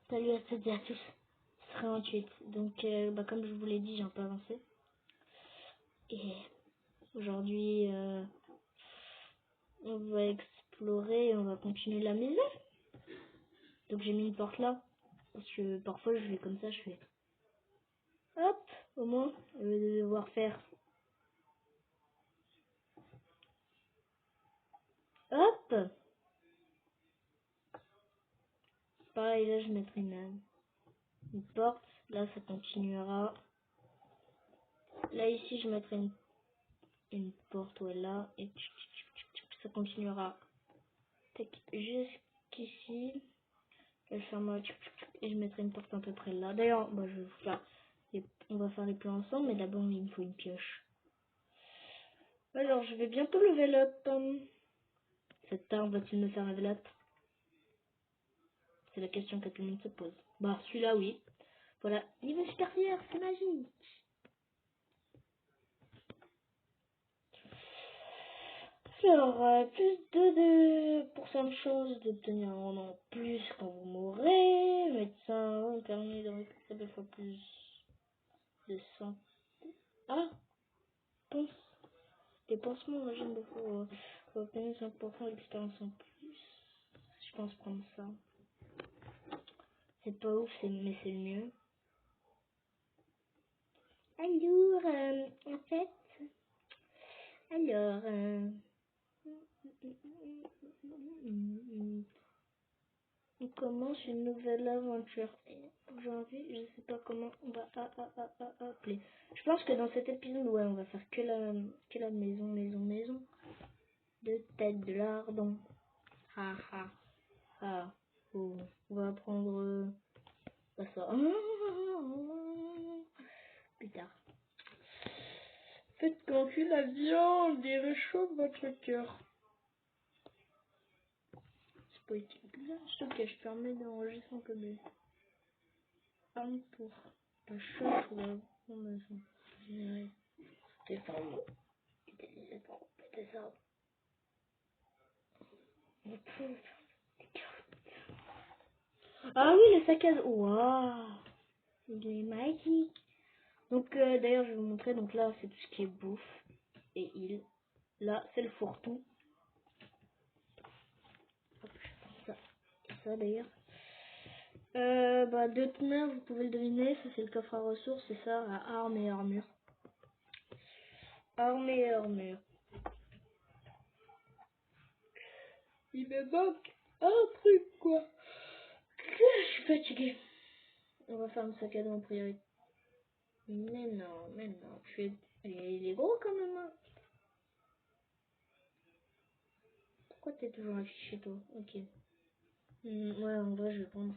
Salut à toutes et à tous, ce sera 28. Donc, comme je vous l'ai dit, j'ai un peu avancé. Et aujourd'hui, on va explorer, on va continuer la maison. Donc, j'ai mis une porte là. Parce que parfois, je fais comme ça, je fais hop, au moins, au lieu de devoir faire hop. Pareil, là, je mettrai une porte. Là, ça continuera. Là, ici, je mettrai une porte, ouais, là. Et ça continuera. Jusqu'ici. Je ferme et je mettrai une porte à peu près là. D'ailleurs, je vais vous faire on va faire les plans ensemble, mais d'abord, il me faut une pioche. Alors, je vais bientôt level up. Cet arbre va-t-il me faire level up? C'est la question que tout le monde se pose. Bah, celui-là, oui. Voilà, niveau supérieur, c'est magique. Alors, plus de % de chance d'obtenir un rang en plus quand vous mourrez. Médecin, permis de récupérer 2 fois plus de sang. Ah, pense. Les pansements, j'aime beaucoup. Faut obtenir 5% d'expérience en plus. Je pense prendre ça. C'est pas ouf, mais c'est le mieux. Alors, en fait, alors, on commence une nouvelle aventure. Aujourd'hui, je sais pas comment on va appeler. Je pense que dans cet épisode, ouais, on va faire que la maison de tête de lardon. Ha ha ha. Oh, on va prendre pas ça. Plus tard. Faites cuire la viande et réchauffe votre cœur. C'est poétique. Ok, je permets d'enregistrer un peu mieux. Arme pour la chauffe ou la maison. C'était formé. Utilisé pour compléter ça. Ah oui, le sac à dos. Waouh, il est magique. Donc d'ailleurs, je vais vous montrer. Donc là, c'est tout ce qui est bouffe et île. Là, c'est le fourre-tout. Ça d'ailleurs. De toute manière, vous pouvez le deviner, ça c'est le coffre à ressources, c'est ça, à armes et armure. Armes et armure. Il me manque un truc, quoi. Je suis fatiguée. On va faire un sac à dos en priorité. Mais non, il est gros quand même. Hein. Pourquoi t'es toujours affiché, toi? Ok. Ouais, en vrai, je vais prendre.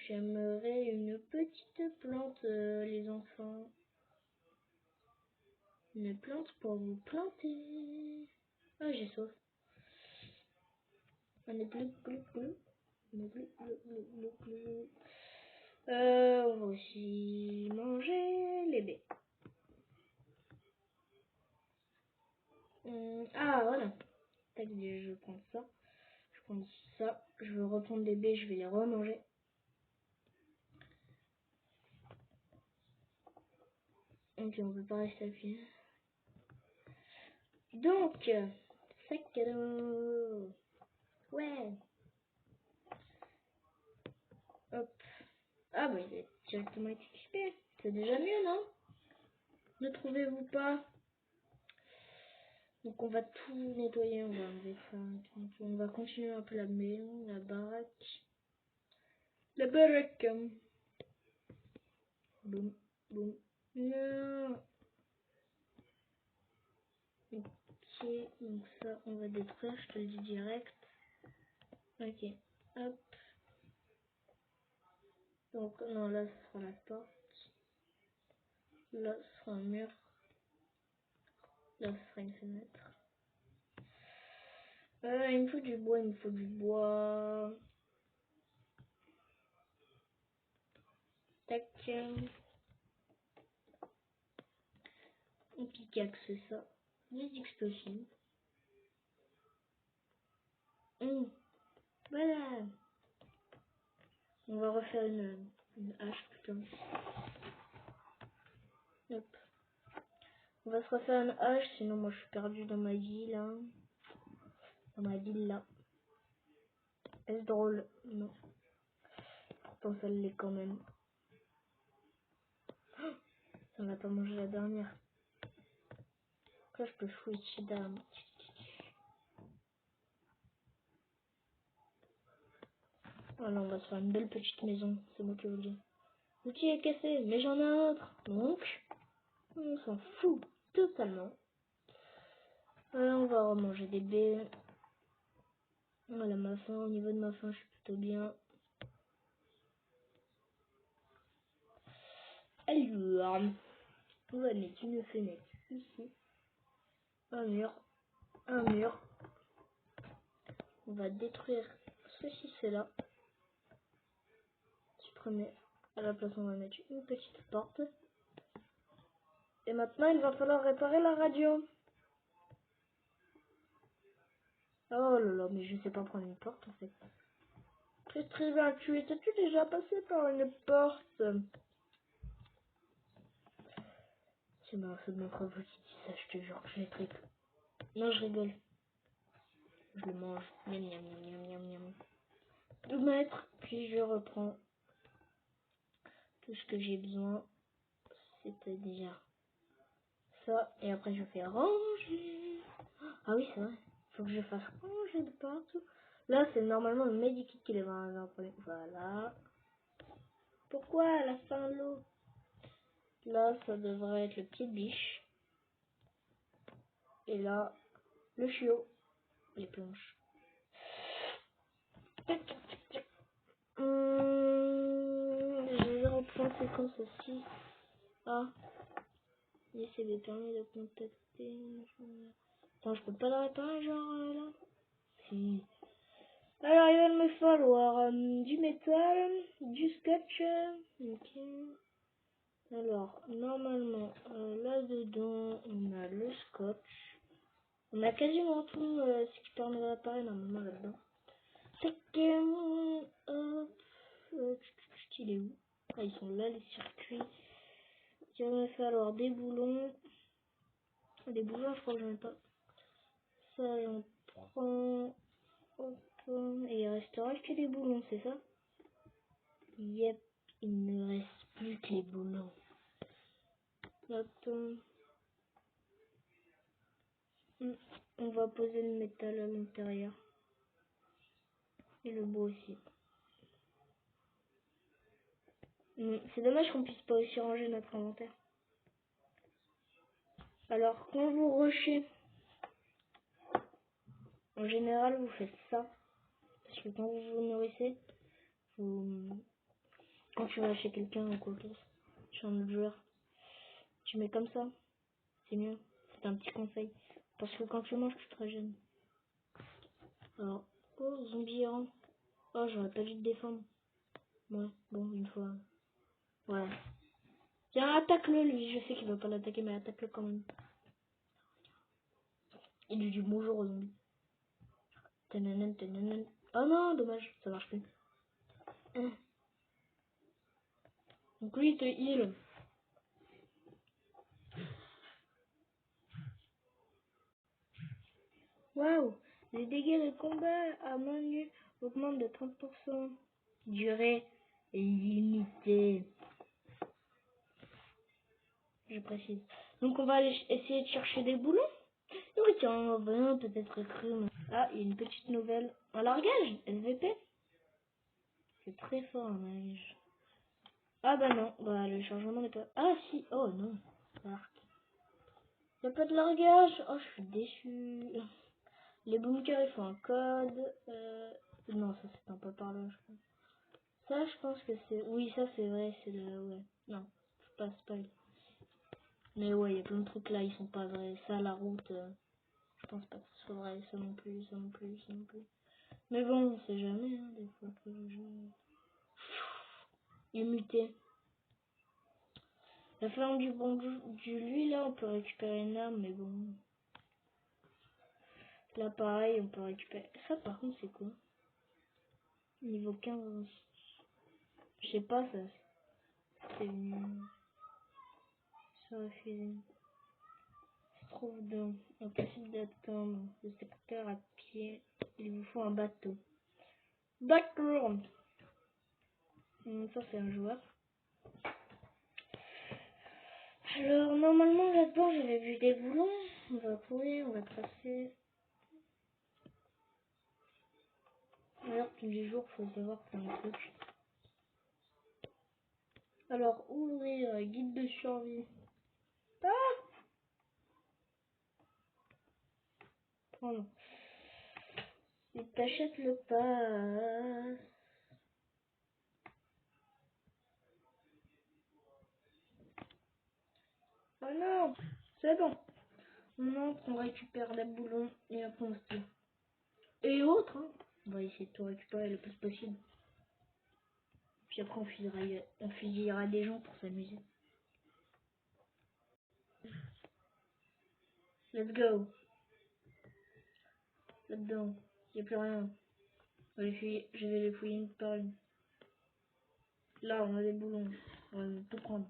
J'aimerais une petite plante, les enfants. Une plante pour vous planter. Ah, j'ai soif. On est glou. On va aussi manger les baies. Ah, voilà. Tac, je vais prendre ça. Je prends ça. Je vais reprendre les baies, je vais les remanger. Ok, on peut pas rester appuyé. Donc, sac à dos. Ouais. Hop. Ah, il est directement équipé. C'est déjà mieux, non? Ne trouvez-vous pas? Donc, on va tout nettoyer. On va enlever ça. On va continuer un peu la maison, la baraque. La baraque. Boum, boum. Non. Ok, donc ça, on va détruire, je te le dis direct. Ok, hop. Donc, non, là, ce sera la porte. Là, ce sera un mur. Là, ce sera une fenêtre. Il me faut du bois, Tac. Un pickaxe, c'est ça. Des explosifs. Voilà. On va refaire une hache plutôt. Hop. On va se refaire une hache, sinon moi je suis perdu dans ma ville, hein. Dans ma ville là. Est-ce drôle? Non. Pourtant ça l'est quand même. Ça m'a pas mangé la dernière. Là je peux switcher d'armes. Voilà, on va se faire une belle petite maison, c'est moi qui vous le dis. L'outil est cassé, mais j'en ai un autre. Donc, on s'en fout totalement. Voilà, on va remanger des baies. Voilà, ma faim, au niveau de ma faim, je suis plutôt bien. Alors, on va mettre une fenêtre ici. Un mur. Un mur. On va détruire ceci, c'est là. Supprimer. À la place, on va mettre une petite porte. Et maintenant, il va falloir réparer la radio. Oh là là, mais je sais pas prendre une porte en fait. Très très bien, tu étais-tu déjà passé par une porte? C'est ma preuve qui dit ça, je te jure, je les triple. Non, je rigole. Je le mange. Miam miam miam miam miam miam. 2 mètres, puis je reprends tout ce que j'ai besoin. C'est-à-dire ça, et après je fais ranger. Ah oui, c'est vrai. Faut que je fasse ranger de partout. Là, c'est normalement le medikit qui les va avoir. Voilà. Pourquoi à la fin l'eau? Là, ça devrait être le pied de biche. Et là, le chiot. Les planches. Je vais reprendre séquence aussi. Ah, laissez les permis de contacter. Attends, je peux pas la réparer, genre là? Si. Alors, il va me falloir du métal, du scotch. Ok. Alors, normalement, là-dedans, on a le scotch. On a quasiment tout ce qui permet de réparer normalement là-dedans. C'est que... il est où? Ah, ils sont là, les circuits. Il va me falloir des boulons. Des boulons, je crois que j'en ai pas. Ça, j'en prends. Hop. Et il restera que des boulons, c'est ça? Yep, il ne reste plus que les boulons. Attends. On va poser le métal à l'intérieur. Et le bois aussi. C'est dommage qu'on puisse pas aussi ranger notre inventaire. Alors, quand vous rushez, en général, vous faites ça. Parce que quand vous vous nourrissez, quand tu vas chez quelqu'un ou quoi que ce soit, chez un autre joueur, tu mets comme ça. C'est mieux. C'est un petit conseil. Parce que quand tu manges, tu te régènes. Alors, oh, zombie errant. Oh, j'aurais pas dû te défendre. Ouais, bon, une fois. Ouais. Tiens, attaque-le, lui. Je sais qu'il veut pas l'attaquer, mais attaque-le quand même. Il lui dit bonjour aux zombies. Tananan, tananan. Oh non, dommage, ça marche plus. Donc lui, il te heal. Waouh. Les dégâts de combat à main nue augmentent de 30%. Durée limitée. Je précise. Donc on va aller essayer de chercher des boulons. Oui, tiens, ben, peut-être cru. Ah, il y a une petite nouvelle. Un largage SVP. C'est très fort, un largage. Ah bah non, bah le chargement n'est pas... Ah si, oh non. Il n'y a pas de largage. Oh, je suis déçue. Les bunkers, il faut un code. Non, ça c'est un peu par là, je pense. Ça, je pense que c'est... Oui, ça c'est vrai, c'est le... Ouais. Non, faut pas spoil. Mais ouais, il y a plein de trucs là, ils sont pas vrais. Ça, la route, je pense pas que ce soit vrai. Ça non plus, ça non plus, ça non plus. Mais bon, on sait jamais, hein, des fois que le jeu... Il est muté. La ferme du bon du lui, là, on peut récupérer une arme, mais bon... Là, pareil, on peut récupérer... Ça, par contre, c'est quoi? Niveau 15. Je sais pas, ça. C'est venu. Ça refusé. Se trouve dans impossible d'attendre le secteur à pied. Il vous faut un bateau. D'accord. Ça c'est un joueur. Alors normalement là-dedans j'avais vu des boulons. On va courir, on va tracer. Alors tous les jours faut savoir plein de trucs. Alors ouvrir guide de survie. Ah, prendre. Et t'achètes le pass. Oh non, c'est bon. On entre, on récupère les boulons et après on se tire. Et autres, hein. On va essayer de tout récupérer le plus possible. Puis après on fusillera des gens pour s'amuser. Let's go. Là-dedans, il n'y a plus rien. Je vais les fouiller une par une. Là, on a des boulons. On va tout prendre.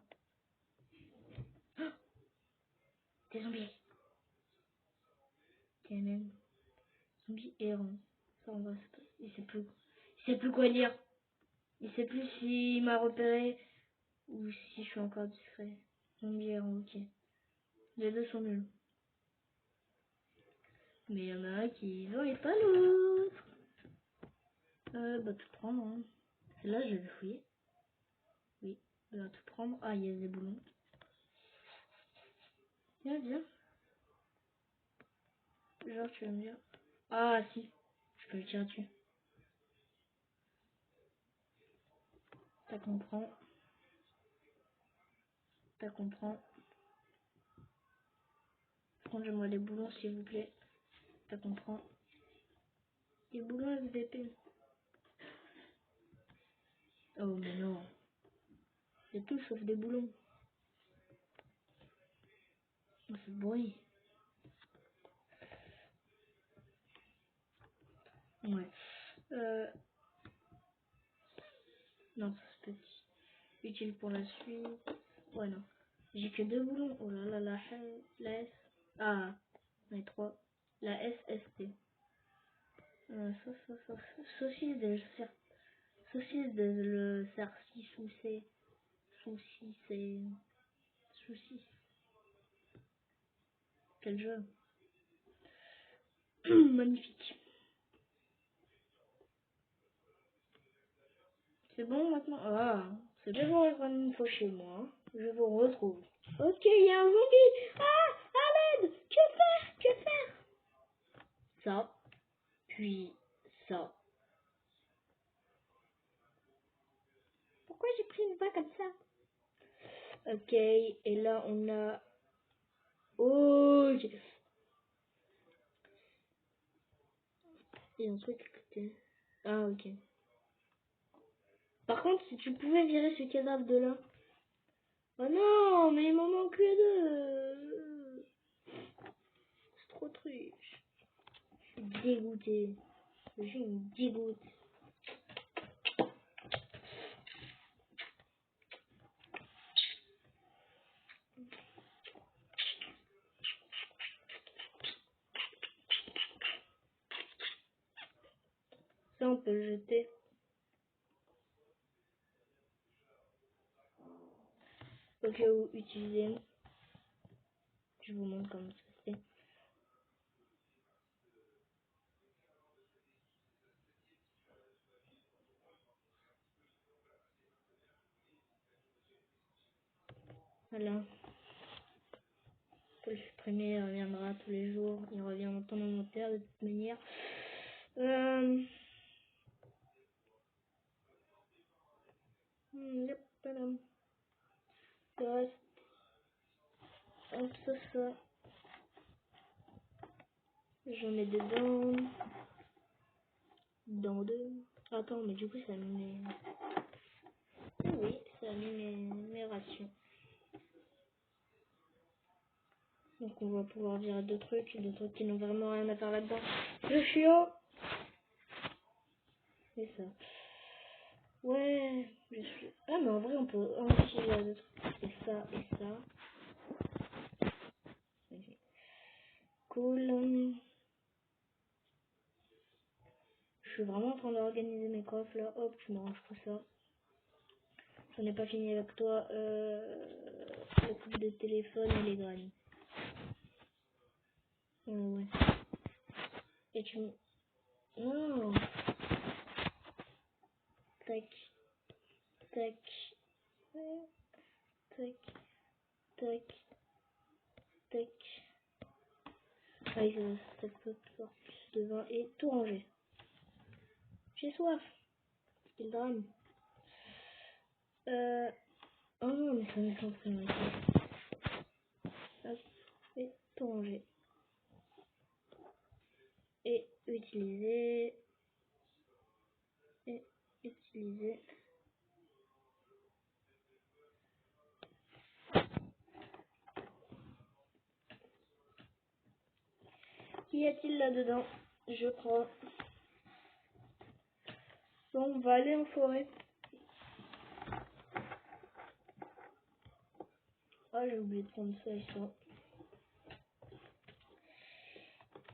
Oh, des zombies. Tiens, même. Zombies errants. Ça, on va se... Il sait plus quoi dire. Il sait plus s'il m'a repéré ou si je suis encore discret. Zombies errants, ok. Les deux sont nuls. Mais il y en a un qui veut et pas l'autre. Bah tout prendre, hein. Celle-là, je vais fouiller. Oui, bah tout prendre. Ah, il y a des boulons. Viens, viens. Genre, tu vas me dire. Ah, si. Je peux le tirer dessus. Ça comprend. Ça comprend. Prends-moi les boulons, s'il vous plaît. Ça comprend. Les boulons SVP. Oh, mais non. C'est tout sauf des boulons. Oh, c'est le bruit. Ouais. Non, c'est petit. Utile pour la suite. Ouais, non. J'ai que deux boulons. Oh là là, la S. Ah, mais trois. La SST. Saucisse de saucisse de le sarci soucé. Soucis, c'est. Soucis. Quel jeu. Magnifique. C'est bon maintenant? Ah, c'est bon. Je vous reprendre une fois chez moi. Je vous retrouve. Ok, il y a un zombie. Ah, à l'aide. Que faire? Que faire? Ça, puis ça. Pourquoi j'ai pris une voix comme ça? Ok, et là on a... Oh, il y a un truc à côté. Ah, ok. Par contre, si tu pouvais virer ce cadavre de là. Oh non, mais il m'en manque deux. C'est trop truc. Je suis dégoûtée. J'ai une dégoûte. Ça, on peut le jeter. Au cas où utiliser. Je vous montre comment ça se fait. Voilà. Faut le supprimer, il reviendra tous les jours. Il revient en temps inventaire de toute manière. Yep, madame. Ça reste. Hop, ça. J'en ai dedans. Dans deux. Attends, mais du coup, ça a mis mes... Oui, ça a mis mes rations. Donc on va pouvoir virer deux trucs qui n'ont vraiment rien à faire là-dedans. Le chiot. Et ça. Ouais, je suis... Ah, mais en vrai, on peut utiliser d'autres. Et ça, et ça. Ok. Cool. Je suis vraiment en train d'organiser mes coffres là. Hop, je m'arrange tout ça. J'en ai pas fini avec toi. Le coupe de téléphone et les graines. Ouais. Et tu... Non. Tac, tac, tac, tac, tac. Avec ça peut faire plus de vin et tout ranger. J'ai soif. C'est le drame. Oh non, mais ça me semble très Hop, et tout ranger. Et utiliser. Et utiliser. Qu'y a-t-il là-dedans? Je crois. Bon, on va aller en forêt. Ah, j'ai oublié de prendre ça et ça.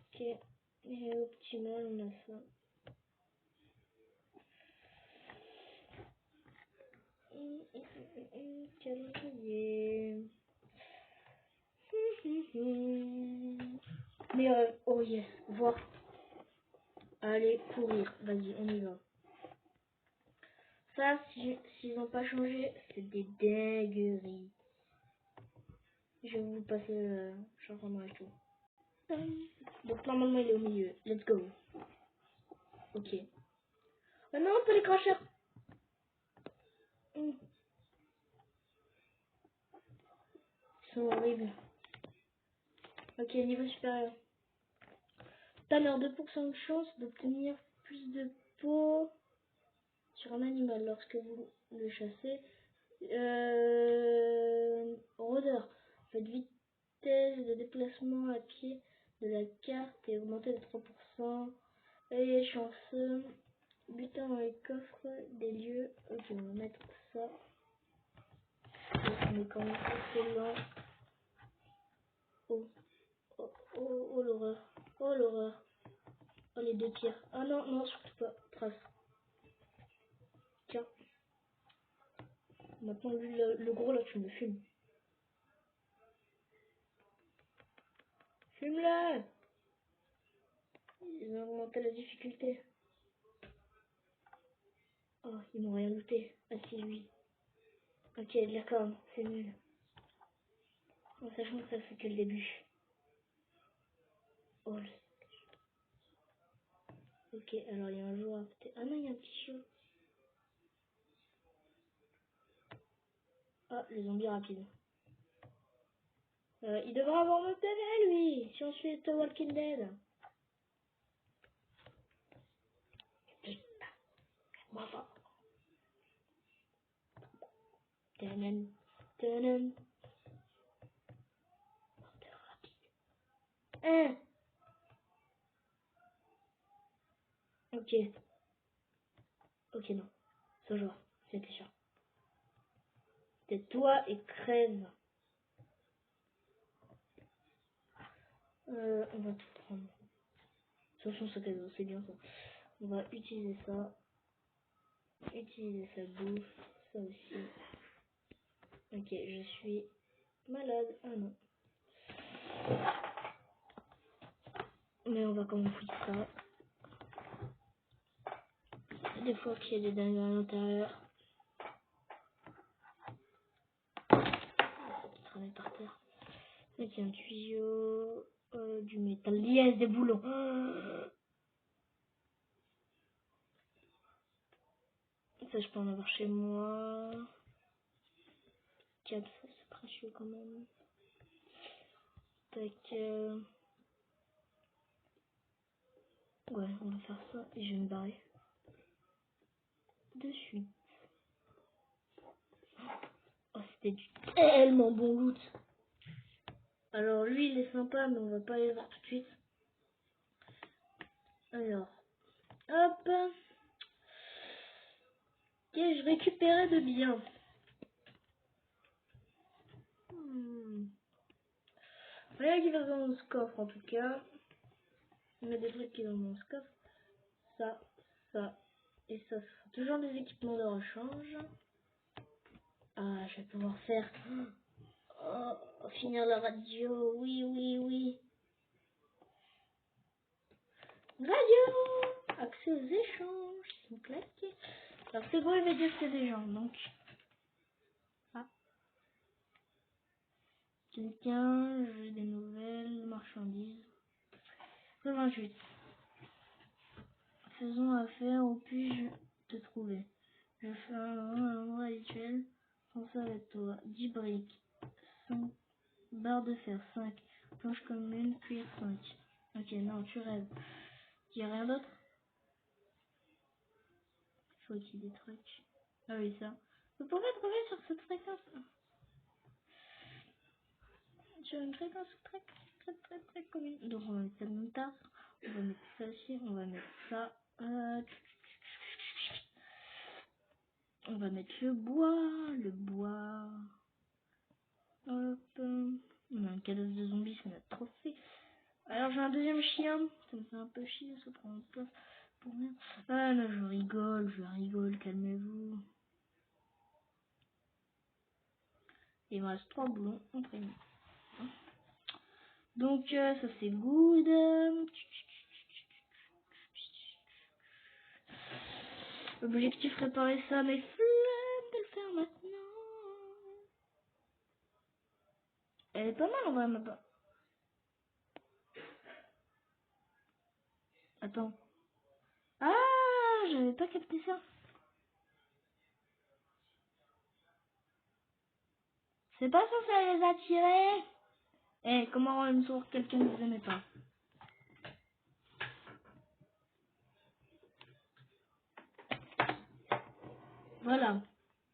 Ok. Et optimal, on a ça. Calendrier. Mais oh yes, voir. Allez, courir. Vas-y, on y va. Ça, s'ils n'ont pas changé, c'est des dingueries. Je vais vous passer le changement et tout. Donc normalement il est au milieu. Let's go. Ok. Oh non, pas les cracheurs. Ils sont horribles. Ok, niveau supérieur. Talent 2% de chance d'obtenir plus de peau sur un animal lorsque vous le chassez. Rôdeur. Votre vitesse de déplacement à pied de la carte est augmentée de 3%. Et chanceux. Butin dans les coffres des lieux. Ok, on va mettre ça. On est quand même assez lent. Oh, oh, oh, oh l'horreur. Oh l'horreur. Oh les deux pires. Ah non, non, surtout pas. Trace. Tiens. Maintenant, lui, le gros là, tu me fumes. Fume-le! Ils ont augmenté la difficulté. Oh, ils m'ont rien looté. Ah si, lui. Ok, d'accord, c'est nul. En sachant que ça fait que le début. Oh, ok, alors il y a un joueur à côté. Ah non, il y a un petit chiot. Ah, le zombie rapide. Il devrait avoir mon PV, lui, si on suit The Walking Dead. Putain, bravo. Tanan, tanan. Hein? Ok. Ok, non. Ce joueur, c'était sûr. Tais-toi et crève. On va tout prendre. De toute façon, ce cadeau, c'est bien ça. On va utiliser ça. Utiliser sa bouffe. Ça aussi. Ok, je suis malade. Ah non. Mais on va quand même fouiller ça. Des fois qu'il y a des dingues à l'intérieur. Traîner par terre. Ok, un tuyau. Du métal. Yes, des boulons. Ça, je peux en avoir chez moi. 4, c'est précieux quand même. Tac. Ouais, on va faire ça et je vais me barrer. De suite. Oh, c'était du tellement bon loot. Alors lui, il est sympa, mais on va pas aller voir tout de suite. Alors, hop. Qu'ai-je récupéré de bien? Rien qui va dans ce coffre en tout cas. Il y a des trucs qui vont dans ce coffre. Ça, ça et ça. Ce sont toujours des équipements de rechange. Ah, je vais pouvoir faire... Oh, finir la radio. Oui, oui, oui. Radio. Accès aux échanges. Ils sont claqués. Alors c'est bon, il va dire que c'est des gens. Donc... Ah. Quelqu'un, j'ai des nouvelles, marchandises. 28. Faisons affaire, où puis-je te trouver? Je fais un endroit habituel. Pense avec toi. 10 briques. 5 barres de fer. 5 planches communes. Cuir 5. Ok, non, tu rêves. Y'a rien d'autre? Faut qu'il y ait des trucs. Ah oui, ça. Vous pouvez trouver sur cette fréquence. Sur une fréquence très commune. Donc on va mettre ça dans ta. On va mettre ça aussi. On va mettre ça. On va mettre le bois. Le bois. Hop. On a un cadavre de zombie, ça m'a trop fait. Alors j'ai un deuxième chien. Ça me fait un peu chier, ça prend place pour rien. Ah non, je rigole, calmez-vous. Il me reste 3 boulons en premier. Donc ça c'est good. Objectif réparer ça, mais flemme de le faire maintenant. Elle est pas mal en vrai, ma part. Attends. Ah, j'avais pas capté ça. C'est pas censé les attirer. Eh, comment rendre une source quelqu'un ne vous aimait pas? Voilà.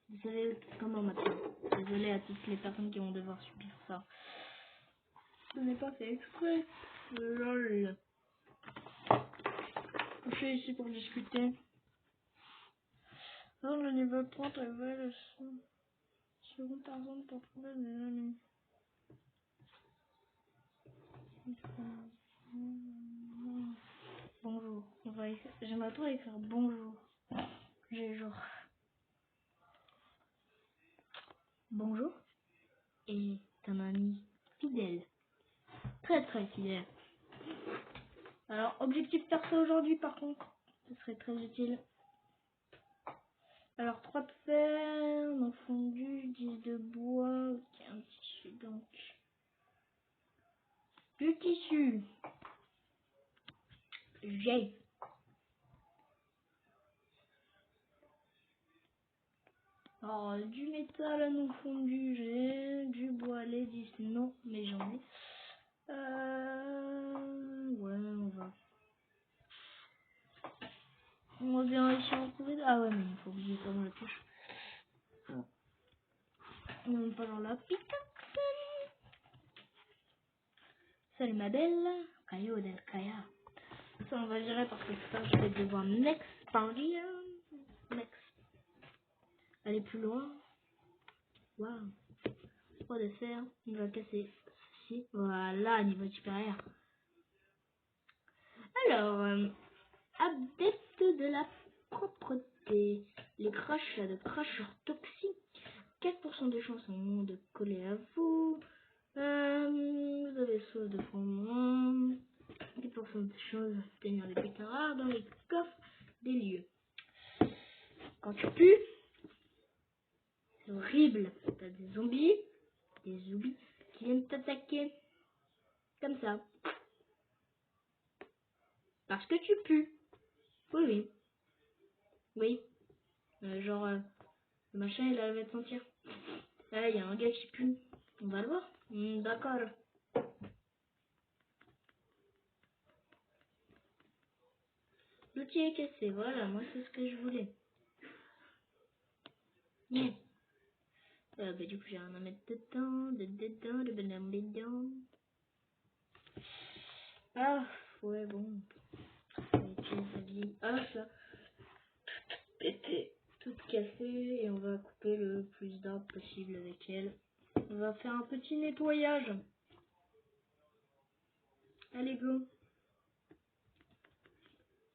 Vous savez comment maintenant. Désolé à toutes les personnes qui vont devoir subir ça. Ce n'est pas fait exprès. Lol. Je suis ici pour discuter. Non, le niveau 30 révèle seconde personne pour trouver des amis. Bonjour. J'aimerais trop écrire bonjour. J'ai genre bonjour et un ami fidèle. Très très fidèle. Alors, objectif perso aujourd'hui par contre, ce serait très utile. Alors, 3 de fer, un fondu, 10 de bois, ok, un tissu donc. Du tissu. J'ai. Alors, du métal non fondu, j'ai. Du bois, les 10, non, mais j'en ai. Ouais, on va bien réussir à en trouver. Ah ouais, mais il faut oublier comment la touche. On n'est pas dans la pique. Salut ma belle. Caillou del Kaya. Ça, on va gérer parce que ça, je vais devoir m'expandir. Aller plus loin. Waouh. 3 de fer. On va casser ceci. Voilà, niveau supérieur. Alors, adepte de la propreté. Les crachats de cracheurs toxiques. 4% de chance en moins de coller à vous. Vous avez sauce de fondement. 10% de chance de tenir les pétards dans les coffres des lieux. Quand tu pues, c'est horrible. T'as des zombies qui viennent t'attaquer. Comme ça. Parce que tu pues. Oui, oui. Oui. Genre, le machin, il va te sentir. Là, il y a un gars qui pue. On va le voir. D'accord. L'outil est cassé. Voilà, moi, c'est ce que je voulais. Yeah. Bah, du coup, j'ai rien à mettre dedans. Dedans. Ah, ouais, bon. Ah, ça. Pété. Toute qu'elle fait et on va couper le plus d'arbres possible avec elle. On va faire un petit nettoyage. Allez, go.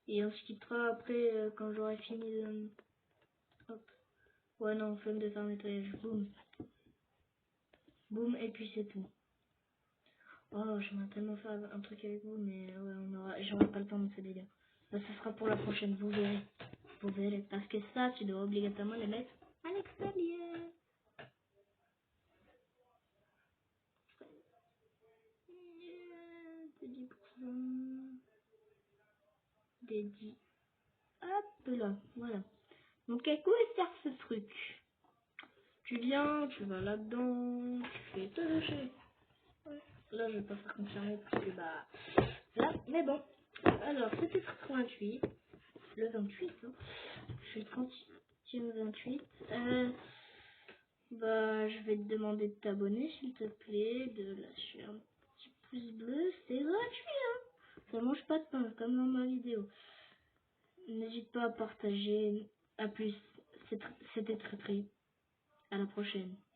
Et on se quittera après quand j'aurai fini de... Hop. Ouais, non, flemme de faire un nettoyage. Boum. Boum, et puis c'est tout. Oh, j'aimerais tellement faire un truc avec vous, mais ouais, j'aurai pas le temps de faire des dégâts. Ça sera pour la prochaine, vous verrez. Vous verrez. Parce que ça, tu dois obligatoirement le mettre à l'extérieur. C'est 10%. Dédié. Hop là, voilà. Donc à quoi sert ce truc? Tu viens, tu vas là-dedans, tu fais te lâcher. Ouais. Là, je vais pas faire confirmer parce que bah... Là, mais bon. Alors, c'était 88. Le 28, hein. Je suis le 30e 28. Bah, je vais te demander de t'abonner, s'il te plaît, de lâcher un petit pouce bleu. C'est gratuit, hein. Ça mange pas de pain, comme dans ma vidéo. N'hésite pas à partager. À plus. C'était très très. À la prochaine.